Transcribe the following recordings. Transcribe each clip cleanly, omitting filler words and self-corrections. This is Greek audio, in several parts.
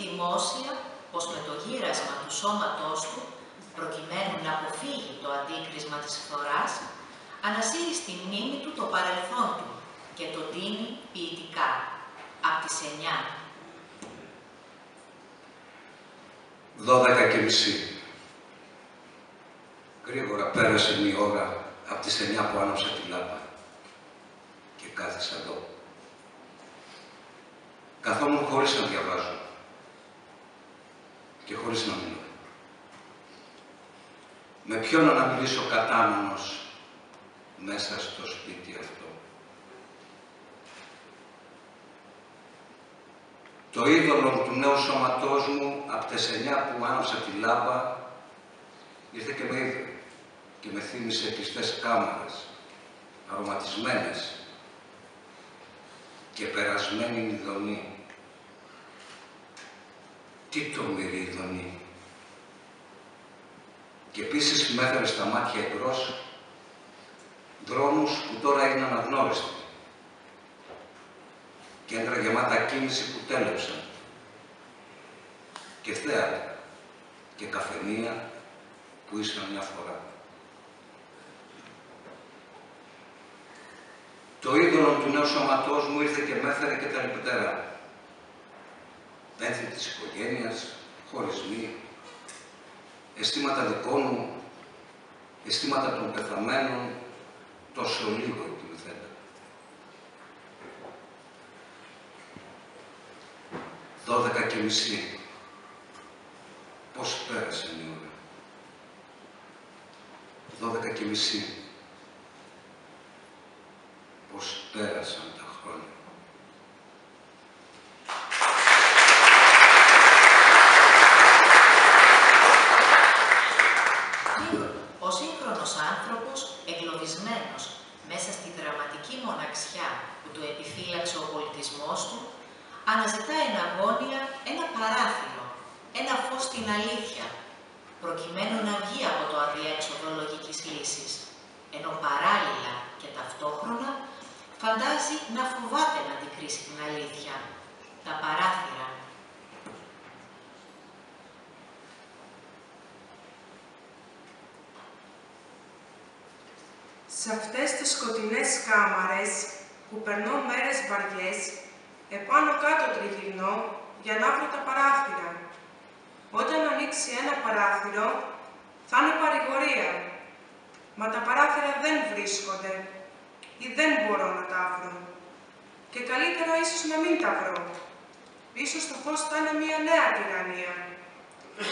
δημόσια πως με το γύρασμα του σώματός του, προκειμένου να αποφύγει το αντίκρισμα της φθοράς, ανασύρει στη μνήμη του το παρελθόν του και το τίνει ποιητικά, απ' τις 9. 12:30. Γρήγορα πέρασε μια ώρα από τις 9 που άναψα τη λάμπα και κάθισα εδώ. Καθόμουν χωρίς να διαβάζω και χωρίς να μιλώ. Με ποιον να μιλήσω κατάνονος μέσα στο σπίτι αυτό. Το είδωλο του νέου σώματός μου από τις 9 που άναψα τη λάμπα ήρθε και με είδε και με θύμισε κλειστές κάμαρες, αρωματισμένες και περασμένη ειδονή. Τι τολμηρή ειδονή. Και επίσης με έφερε στα μάτια εμπρός δρόμους που τώρα είναι αναγνώριστοι. Κέντρα γεμάτα κίνηση που τέλεψαν. Και θέατρα και καφενεία που ήσαν μια φορά. Το είδωλο του νέου σώματός μου ήρθε και με έφερε και τα λιπτέρα. Πένθη της οικογένειας, χωρισμοί, αισθήματα δικών μου, αισθήματα των πεθαμένων, τόσο λίγο εκτιμηθέντα. 12:30. Πώς πέρασε η ώρα. 12:30. Πώς πέρασαν τα χρόνια. Ο σύγχρονος άνθρωπος, εγκλωβισμένος μέσα στη δραματική μοναξιά που του επιφύλαξε ο πολιτισμός του, αναζητά εν αγώνια ένα παράθυρο, ένα φως στην αλήθεια, προκειμένου να βγει από το αδιέξοδο λογικής λύσης, ενώ παράλληλα και ταυτόχρονα φαντάζει να φοβάται να αντικρίσει την αλήθεια, τα παράθυρα. Σε αυτές τις σκοτεινές κάμαρες που περνώ μέρες βαριές, επάνω κάτω τριγυρνώ για να βρω τα παράθυρα. Όταν ανοίξει ένα παράθυρο, θα είναι παρηγορία. Μα τα παράθυρα δεν βρίσκονται ή δεν μπορώ να τα βρω. Και καλύτερα ίσως να μην τα βρω. Ίσως το φως θα είναι μια νέα τυραννία.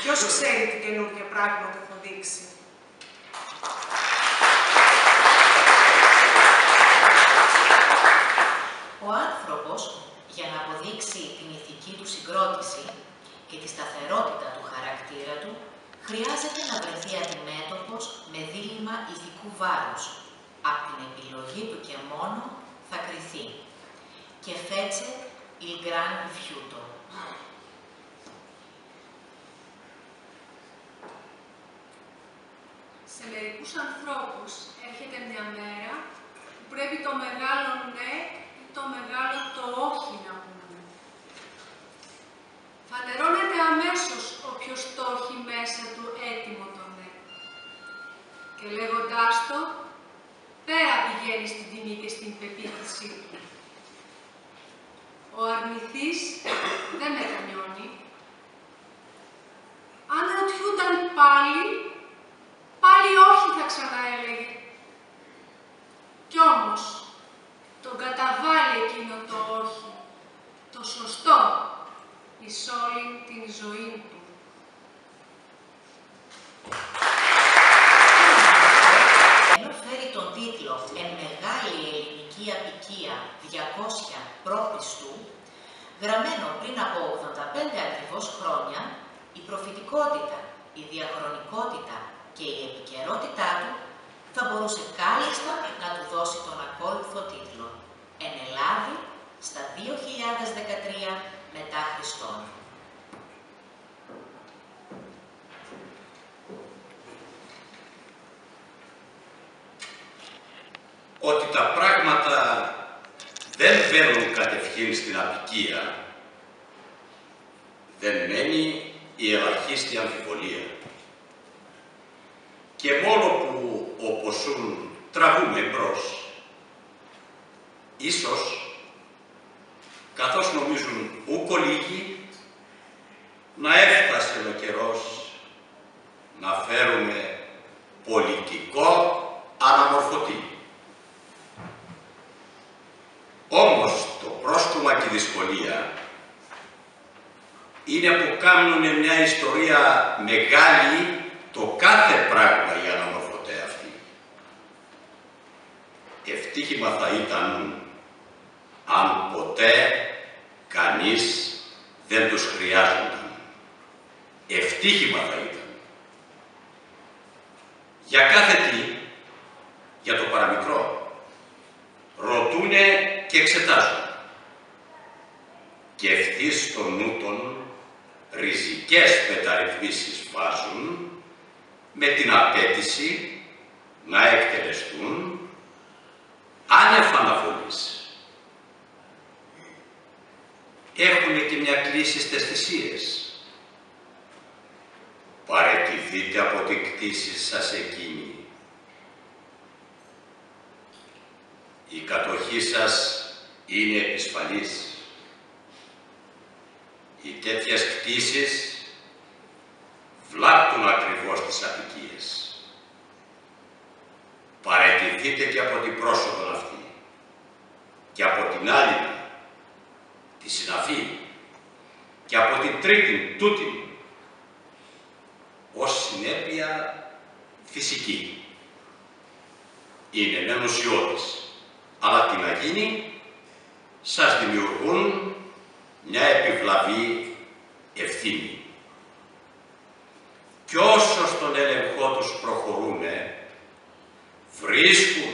Ποιος ξέρει τι καινούργια πράγματα θα δείξει. Ο άνθρωπος, για να αποδείξει την ηθική του συγκρότηση και τη σταθερότητα του χαρακτήρα του, χρειάζεται να βρεθεί αντιμέτωπος με δίλημμα ηθικού βάρους. Απ' την επιλογή του και μόνο θα κριθεί. Και φέτσε il gran rifiuto. Σε μερικούς ανθρώπους έρχεται μια μέρα που πρέπει το μεγάλο ναι ή το μεγάλο το όχι να πούμε. Φανερώνεται αμέσως όποιος το έχει μέσα του έτοιμο το ναι. Και λέγοντάς το, πέρα πηγαίνει στην τιμή και στην πεποίθησή του. Ο αρνηθής δεν μετανιώνει. Αν ρωτιούνταν πάλι όχι θα ξαναέλεγε. Κι όμως, τον καταβάλει εκείνο το όχι, το σωστό, εις όλη την ζωή του. Ενώ φέρει τον τίτλο «Εν μεγάλη ελληνική απικία 200 π.Χ.», γραμμένο πριν από 85 ακριβώς χρόνια, η προφητικότητα, η διαχρονικότητα και η επικαιρότητά του θα μπορούσε κάλλιστα να του δώσει τον ακόλουθο τίτλο «Εν Ελλάδη στα 2013 μετά Χριστόν». Ότι τα πράγματα δεν βαίνουν κατευχήν στην απικία, δεν μένει η ελαχίστη αμφιβολία. Και μόνο που οπωσούν τραβούμε μπρος, ίσως, καθώς νομίζουν ούκο λίγοι, να έφτασε ο καιρός να φέρουμε πολιτικό αναμορφωτή. Όμως το πρόσκομα και η δυσκολία είναι που κάνουν μια ιστορία μεγάλη το κάθε πράγμα για να μορφωτέ αυτή. Ευτύχημα θα ήταν αν ποτέ κανείς δεν τους χρειάζονταν. Ευτύχημα θα ήταν. Για κάθε τι, για το παραμικρό, ρωτούνε και εξετάζουν. Και ευθύς στο νου των ριζικές μεταρρυθμίσεις βάζουν με την απέτηση να εκτελεστούν άνευ αναβολής. Έχουν και μια κλίση στις θυσίες. Παραιτηθείτε από την κτήση σας εκείνη. Η κατοχή σας είναι επισφαλής. Οι τέτοιες κτήσεις βλάπτουν ακριβώς τις αδικίες. Παραιτηθείτε και από την πρόσωπον αυτή και από την άλλη, τη συναφή, και από την τρίτη τούτη, ως συνέπεια φυσική. Είναι μεν ουσιώδης, αλλά τι να γίνει, σας δημιουργούν μια επιβλαβή ευθύνη. Κι όσο στον έλεγχό τους προχωρούνε, βρίσκουν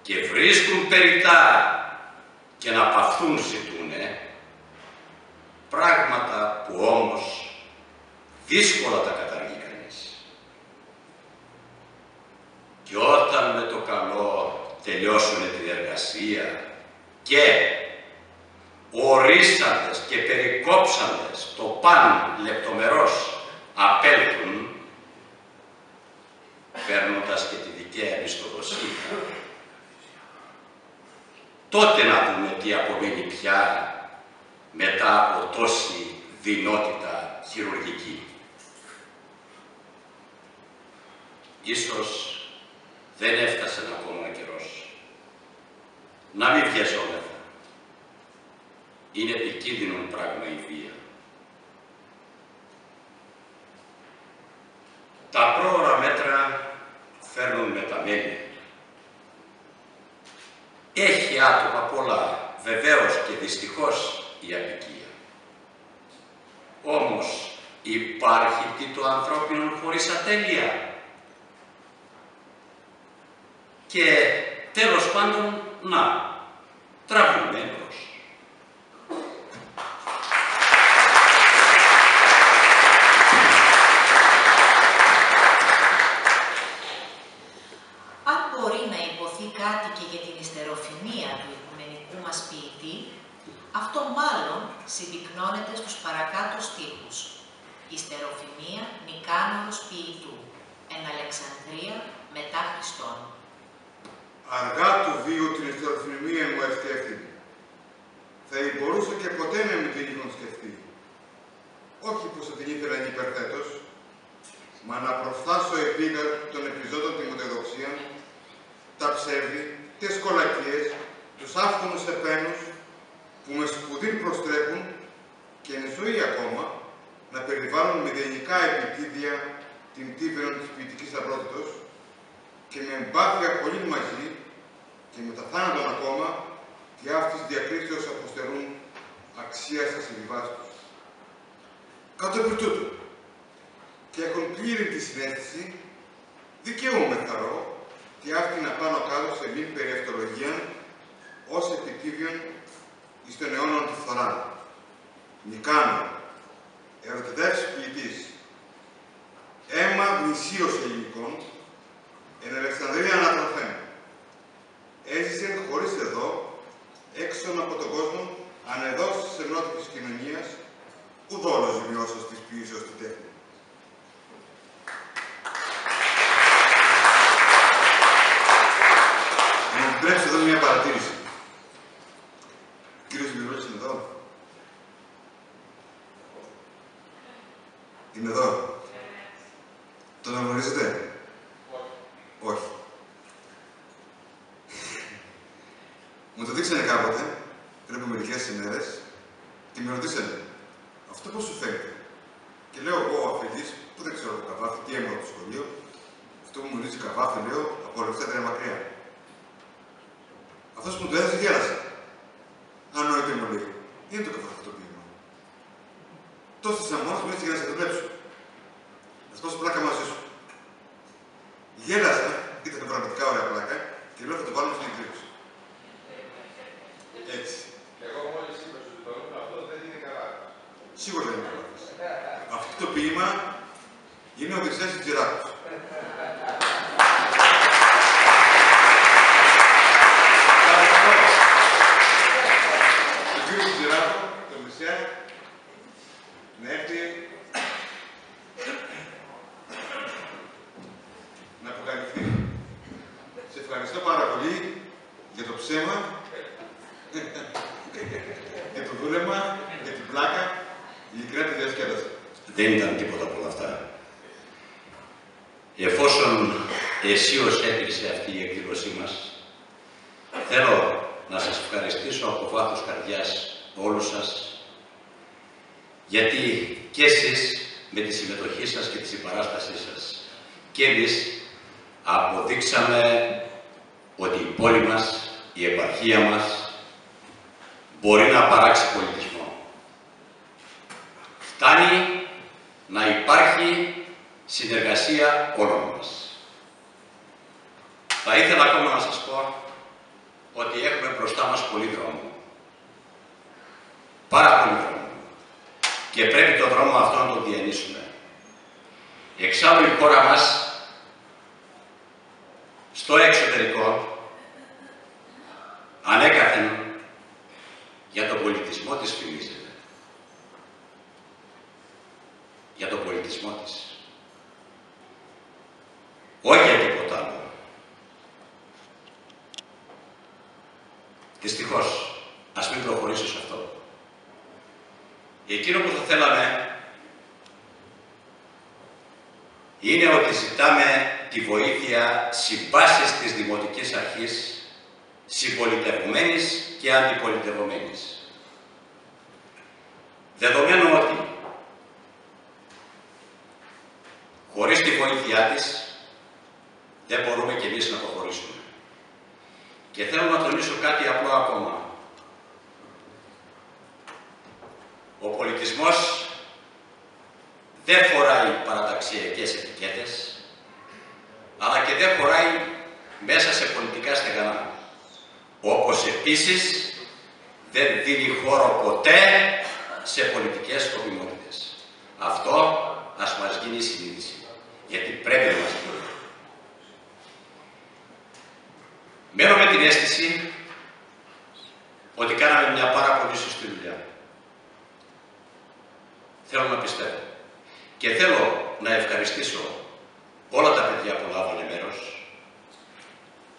και βρίσκουν περιττά και να παυθούν ζητούνε, πράγματα που όμως δύσκολα τα καταργεί κανείς. Και όταν με το καλό τελειώσουνε την εργασία και ορίσαντες και περικόψαντες το παν λεπτομερώς απέλθουν, παίρνοντας και τη δικαία μισθοδοσία, τότε να δούμε τι απομείνει πια μετά από τόση δεινότητα χειρουργική. Ίσως δεν έφτασε ακόμα ο καιρός. Να μην βιαζόμεθα. Είναι επικίνδυνο πράγμα η βία. Τα πρόωρα μέτρα φέρνουν μεταμένεια. Έχει άτομα πολλά, βεβαίως και δυστυχώς, η απικία. Όμως υπάρχει τι το ανθρώπινο χωρίς ατέλεια. Και τέλος πάντων, να, τραβούμε εμπρός. Αν μπορεί να υποθεί κάτι και για την ιστεροφημία του οικουμενικού μας ποιητή, αυτό μάλλον συμπυκνώνεται στους παρακάτω στίχους. Ιστεροφημία Νικάνωρος ποιητού, εν Αλεξανδρία μετά Χριστόν. Αργά του βίου την ιστεροφημία μου ευσκέφτην. Θα μπορούσα και ποτέ να μην την είχαν σκεφτεί. Όχι πως θα την ήθελα υπερθέτως, μα να προφθάσω επίγα των επιζώντων τιμωτεδοξία, τα ψεύδη, τις κολακίες, τους άφθονους επένους που με σπουδήν προστρέπουν και εν ζωή ακόμα να περιβάλλουν με μηδενικά επιτίδια την τύβερον της ποιητικής αυρότητος και με εμπάθεια πολύ μαζί και με τα θάνατον ακόμα και αυτής διακρίσεως αποστερούν αξία στα συμβιβάς τους. Κάτω επί τούτου, και έχουν πλήρη τη συνέστηση, δικαιούμαι θαρώ και αυτή να πάνω κάτω σε μην περιευτολογία ως επιτίβιον εις των αιώνων του φθορά. Νικάνω, ερωτητεύς ποιητής, αίμα γνησίως ελληνικών, εν Αλεξανδρία ανατροφέν. Έζησε χωρίς εδώ, έξω από τον κόσμο, ανεδός της ενότητας κοινωνίας, ουδόλως ζημιός η σωστή τέχνη. Να μου επιτρέψετε εδώ μια παρατήρηση. Ο κύριος Δημητρός είναι εδώ. Είναι εδώ. Τον αναγνωρίζετε? Όχι. Μου το δείξανε κάποτε, πριν από μερικές ημέρες, και με ρωτήσανε, αυτό πώς σου φαίνεται? Και λέω εγώ, αφελής, που δεν ξέρω από καβάφι, τι έμαθα από το σχολείο, αυτό που μου ρίξει καβάφι, λέω, από Αλεξάνδρεια μακριά. Αυτός που μου το έδωσε γέλασε. Ανόητε μου λέει, είναι το καβάφι το ποίημα. Τόσες αμόνες μου έτσι για να σε δουλέψω. Να σπάσω πλάκα μαζί σου. Γέλασα, ήταν πραγματικά ωραία πλάκα, και λέω θα το βάλουμε στην εκδήλωση. Έτσι. Και εγώ μόλις είπα στους γειτονούς, αυτό δεν είναι Καβάφης. Σίγουρα δεν είναι Καβάφης. Αυτό το ποίημα είναι ο Οδυσσέας της Τζιράκος. Τον κύριο του Τζιράκο, τον Οδυσσέα, να έρθει να αποκαλυφθεί. Σε ευχαριστώ πάρα πολύ για το ψέμα, για το δούλεμα, για την πλάκα, ειλικρινά τη διασκέδαση. Δεν ήταν τίποτα από όλα αυτά. Εφόσον αισίως έκλεισε αυτή η εκδήλωσή μας, θέλω να σας ευχαριστήσω από βάθος καρδιάς όλους σας, γιατί και εσείς με τη συμμετοχή σας και τη συμπαράστασή σας και εμείς αποδείξαμε ότι η πόλη μας, η επαρχία μας, μπορεί να παράξει πολιτισμό. Φτάνει να υπάρχει συνεργασία όλων μας. Θα ήθελα ακόμα να σας πω ότι έχουμε μπροστά μας πολύ δρόμο. Πάρα πολύ δρόμο. Και πρέπει το δρόμο αυτό να τον διανύσουμε. Εξάλλου η χώρα μας, στο εξωτερικό, ανέκαθεν για τον πολιτισμό της φημίζεται. Για τον πολιτισμό της. Όχι για τίποτα άλλο. Δυστυχώς, ας μην προχωρήσω σε αυτό. Εκείνο που θα θέλαμε είναι ότι ζητάμε τη βοήθεια συμπάσης της Δημοτικής Αρχής, συμπολιτευμένης και αντιπολιτευμένης. Δεδομένου ότι χωρίς τη βοήθειά της δεν μπορούμε κι εμείς να προχωρήσουμε. Και θέλω να τονίσω κάτι απλό ακόμα. Ο πολιτισμός δεν φοράει παραταξιακές ετικέτες, αλλά και δεν χωράει μέσα σε πολιτικά στεγανά. Όπως επίσης δεν δίνει χώρο ποτέ σε πολιτικές σκοπιμότητες. Αυτό ας μας γίνει συνείδηση, γιατί πρέπει να μας γίνει. Μένω με την αίσθηση ότι κάναμε μια πάρα πολύ σωστή δουλειά. Θέλω να πιστεύω. Και θέλω να ευχαριστήσω όλα τα παιδιά που λάβανε μέρος.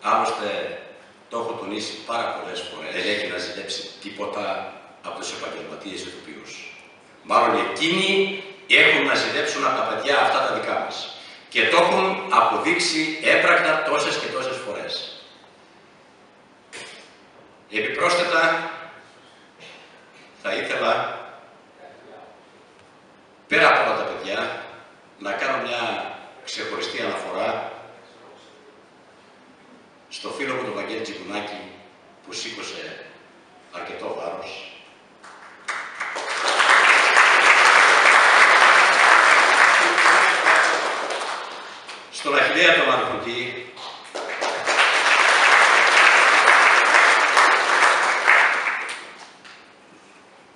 Άλλωστε, το έχω τονίσει πάρα πολλές φορές. Δεν έχει να ζητέψει τίποτα από τους επαγγελματίες ηθοποιούς. Μάλλον εκείνοι έχουν να ζητέψουν από τα παιδιά αυτά τα δικά μας. Και το έχουν αποδείξει έπρακτα τόσες και τόσες φορές. Επιπρόσθετα, θα ήθελα, πέρα από όλα τα παιδιά, να κάνω μια ξεχωριστή αναφορά στο φίλο μου τον Βαγγέλη Τσιγκουνάκη, που σήκωσε αρκετό βάρος. Στον Αχιλλέα τον Αρχοντή,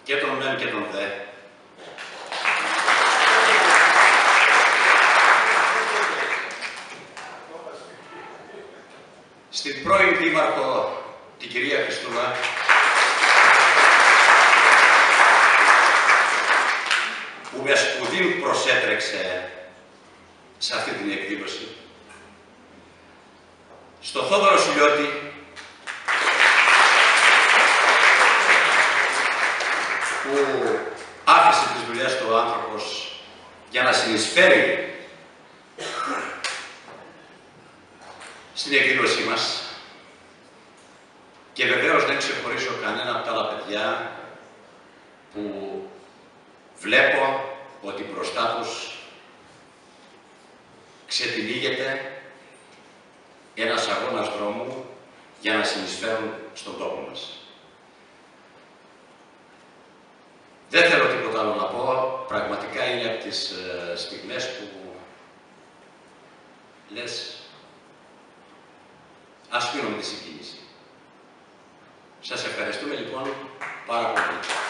και τον μεν και τον δε, στην πρώην δήμαρχο, την κυρία Χριστούνα, που σπουδήν προσέτρεξε σε αυτή την εκδήλωση, στο Θόδωρο Σουλιώτη, που άφησε τις δουλειές του ο άνθρωπος για να συνεισφέρει στην εκδήλωσή μας, και βεβαίως δεν ξεχωρίσω κανένα από τα άλλα παιδιά που βλέπω ότι μπροστά τους ξετυλίγεται ένας αγώνας δρόμου για να συνεισφέρουν στον τόπο μας. Δεν θέλω τίποτα άλλο να πω. Πραγματικά είναι από τις στιγμές που λες, ας πίνω με τη συγκίνηση. Σας ευχαριστούμε λοιπόν πάρα πολύ.